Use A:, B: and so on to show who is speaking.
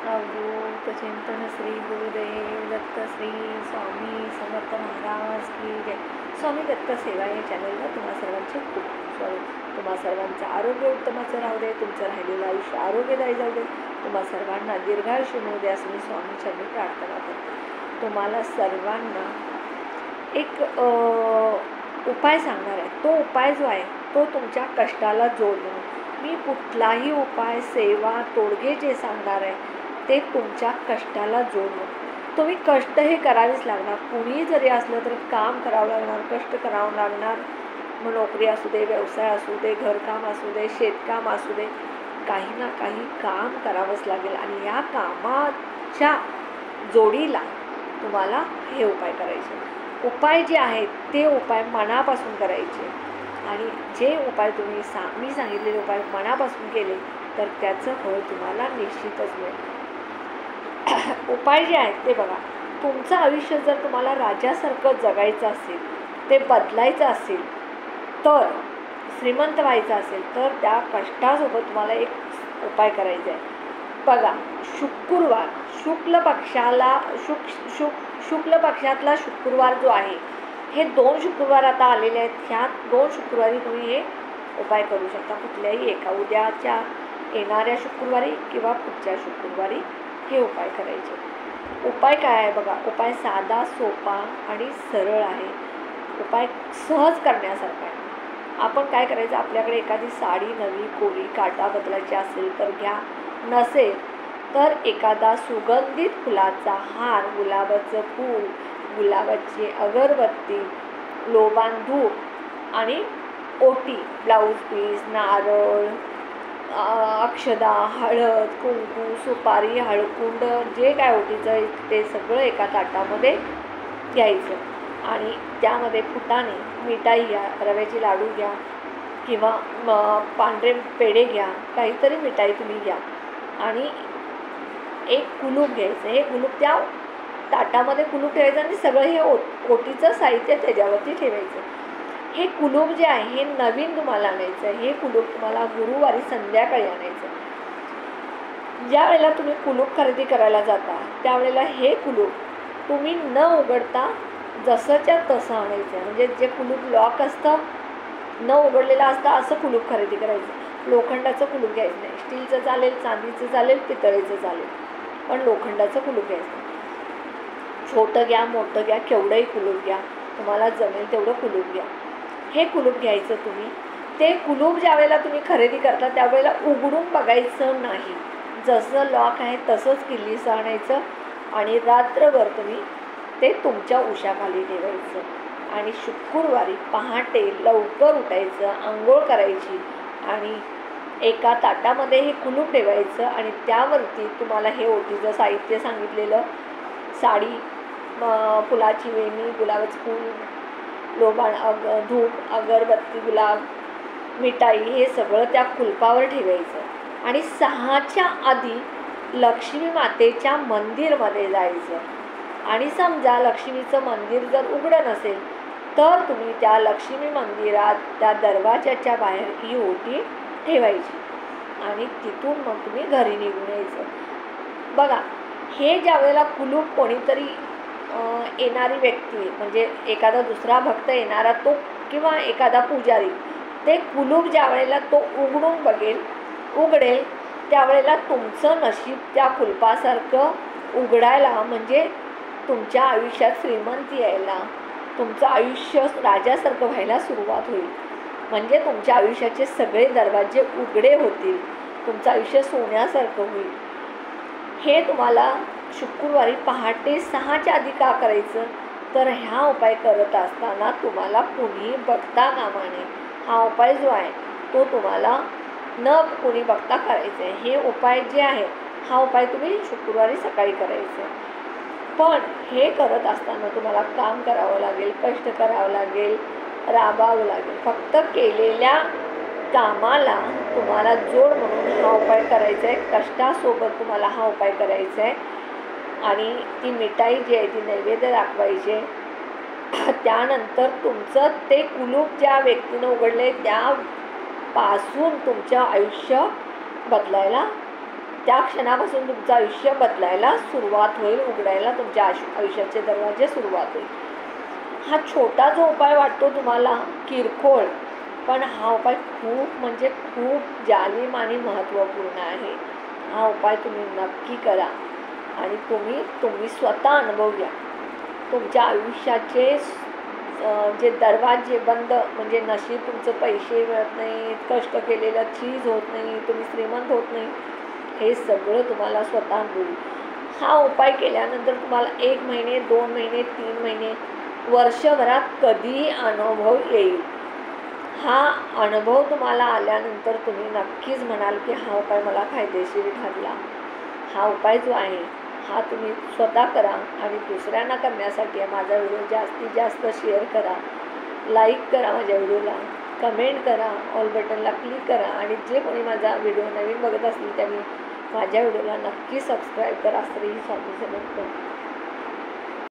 A: अवधूत चिंतन श्री गुरुदेव दत्त श्री स्वामी समर्थ महाराज की जय. स्वामी दत्त सेवा या चॅनलला तुम्हा सर्वांचे खूप स्वागत. तुम्हा सर्वांचं आरोग्य उत्तमाचं राहू दे, तुमचं राहिलेलं आयुष्य आरोग्यदायी जाऊ दे, तुम्हा सर्वांना दीर्घायुष्य मिळू दे असं मी स्वामींच्या मी प्रार्थना करते. तुम्हाला सर्वांना एक उपाय सांगणार आहे. तो उपाय जो आहे तो तुमच्या कष्टाला जोडणं. मी कुठलाही उपाय, सेवा, तोडगे जे सांगणार आहे ते तुमच्या कष्टाला जोडणं. तुम्ही कष्ट हे करावेच लागणार. कुणीही जरी असलं तरी काम करावं लागणार, कष्ट करावं लागणार. मग नोकरी असू दे, व्यवसाय असू दे, घरकाम असू दे, शेतकाम असू दे, काही ना काही काम करावंच लागेल. आणि या कामाच्या जोडीला तुम्हाला हे उपाय करायचे. उपाय जे आहेत ते उपाय मनापासून करायचे. आणि जे उपाय तुम्ही मी सांगितलेले उपाय मनापासून केले तर त्याचं फळ तुम्हाला निश्चितच मिळेल. उपाय जे आहेत ते बघा. तुमचं आयुष्य जर तुम्हाला राजासारखं जगायचं असेल, ते बदलायचं असेल, तर श्रीमंत व्हायचं असेल तर त्या कष्टासोबत तुम्हाला एक उपाय करायचा आहे. बघा, शुक्रवार शुक्ल पक्षातला शुक्रवार जो आहे, हे 2 शुक्रवार आता आलेले आहेत. ह्या 2 शुक्रवारी तुम्ही हे उपाय करू शकता. कुठल्याही एका, उद्याच्या येणाऱ्या शुक्रवारी किंवा पुढच्या शुक्रवारी हे उपाय करायचे. उपाय काय आहे बघा. उपाय साधा, सोपा आणि सरळ आहे. उपाय सहज करण्यासारखा आहे. आपण काय करायचं, आपल्याकडे एखादी साडी नवी कोरी काटा बदलायची असेल तर घ्या. नसेल तर एखादा सुगंधित फुलाचा हार, गुलाबाचं फूल, गुलाबाची अगरबत्ती, लोबान धूप आणि ओटी, ब्लाऊज पीस, नारळ, अक्षदा, हळद, कुंकू, सुपारी, हळकुंड, जे काय ओटीचं ते सगळं एका ताटामध्ये घ्यायचं. आणि त्यामध्ये फुटाणे, मिठाई घ्या, रव्याचे लाडू घ्या किंवा पांढरे पेढे घ्या, काहीतरी मिठाई तुम्ही घ्या. आणि एक कुलूप घ्यायचं. हे कुलूप त्या ताटामध्ये कुलूप ठेवायचं आणि सगळं हे ओटीचं साहित्य त्याच्यावरती ठेवायचं. हे कुलूप जे आहे हे नवीन तुम्हाला आणायचं आहे. हे कुलूप तुम्हाला गुरुवारी संध्याकाळी आणायचं. ज्या वेळेला तुम्ही कुलूप खरेदी करायला जाता त्यावेळेला हे कुलूप तुम्ही न उघडता जसंच्या तसं आणायचं. म्हणजे जे कुलूप लॉक असतं, न उघडलेलं असतं असं कुलूप खरेदी करायचं. लोखंडाचं कुलूप घ्यायचं नाही. स्टीलचं चालेल, चांदीचं चालेल, पितळेचं चालेल, पण लोखंडाचं कुलूप घ्यायचं. छोटं घ्या, मोठं घ्या, केवढंही कुलूप घ्या, तुम्हाला जमेल तेवढं कुलूप घ्या. हे कुलूप घ्यायचं तुम्ही. ते कुलूप ज्या वेळेला तुम्ही खरेदी करता त्यावेळेला उघडून बघायचं नाही. जसं लॉक आहे तसंच किल्लीचं आणायचं आणि रात्रभर तुम्ही ते तुमच्या उशाखाली ठेवायचं. आणि शुक्रवारी पहाटे लवकर उठायचं, आंघोळ करायची आणि एका ताटामध्ये हे कुलूप ठेवायचं. आणि त्यावरती तुम्हाला हे ओटीचं साहित्य सांगितलेलं, साडी, फुलाची वेणी, गुलाबाचं फूल, लोबान, धूप, अगरबत्ती, गुलाब, मिठाई, हे सगळं त्या कुलपावर ठेवायचं. आणि 6च्या आधी लक्ष्मी मातेच्या मंदिरमध्ये जायचं. आणि समजा लक्ष्मीचं मंदिर जर उघडं नसेल तर तुम्ही त्या लक्ष्मी मंदिरात त्या दरवाजाच्या बाहेर ही ओटी ठेवायची आणि तिथून मग तुम्ही घरी निघून यायचं. बघा, हे ज्या वेळेला कुलूप कोणीतरी येणारी व्यक्ती, म्हणजे एखादा दुसरा भक्त येणारा तो किंवा एखादा पुजारी, ते कुलूप ज्या वेळेला तो उघडेल त्यावेळेला तुमचं नशीब त्या कुलपासारखं उघडायला, म्हणजे तुमच्या आयुष्यात श्रीमंती यायला, तुमचं आयुष्य राजासारखं व्हायला सुरुवात होईल. म्हणजे तुमच्या आयुष्याचे सगळे दरवाजे उघडे होतील, तुमचं आयुष्य सोन्यासारखं होईल. हे तुम्हाला शुक्रवारी पहाटे 6च्या आधी का करायचं, तर ह्या उपाय करत असताना तुम्हाला कुणी बघता कामा नये. हा उपाय जो आहे तो तुम्हाला न कुणी बघता करायचं आहे. हे उपाय जे आहे हा उपाय तुम्ही शुक्रवारी सकाळी करायचं आहे. पण हे करत असताना तुम्हाला काम करावं लागेल, कष्ट करावं लागेल, राबावं लागेल. फक्त केलेल्या कामाला तुम्हाला जोड म्हणून हा उपाय करायचा आहे. कष्टासोबत तुम्हाला हा उपाय करायचा आहे. आणि ती मिठाई जी आहे ती नैवेद्य दाखवायचे. त्यानंतर तुमचं ते कुलूप ज्या व्यक्तीनं उघडले त्यापासून तुमचं आयुष्य बदलायला त्या क्षणापासून तुमचं आयुष्य बदलायला सुरुवात होईल, उघडायला तुमच्या आयुष्याचे दरवाजे सुरुवात होईल. हा छोटा जो उपाय वाटतो तुम्हाला किरकोळ, पण हा उपाय खूप म्हणजे खूप जालिम आणि महत्त्वपूर्ण आहे. हा उपाय तुम्ही नक्की करा आणि तुम्ही स्वतः अनुभव घ्या. तुमच्या आयुष्याचे जे दरवाजे बंद, म्हणजे नशीब तुमचं पैसे मिळत नाही, कष्ट केलेलं चीज होत नाही, तुम्ही श्रीमंत होत नाही, हे सगळं तुम्हाला स्वतः अनुभव. हा उपाय केल्यानंतर तुम्हाला 1 महिने, 2 महिने, 3 महिने, वर्षभरात कधीही अनुभव येईल. हा अनुभव तुम्हाला आल्यानंतर तुम्ही नक्कीच म्हणाल की हा उपाय मला फायदेशीर ठरला. हा उपाय जो आहे हा तुम्ही स्वतः करा आणि दुसऱ्यांना करण्यासाठी माझा व्हिडिओ जास्तीत जास्त शेअर करा, लाईक करा, माझ्या व्हिडिओला कमेंट करा, ऑल बटनला क्लिक करा आणि जे कोणी माझा व्हिडिओ नवीन बघत असतील त्यांनी माझ्या व्हिडिओला नक्की सबस्क्राईब करा. श्री स्वामी समर्थ.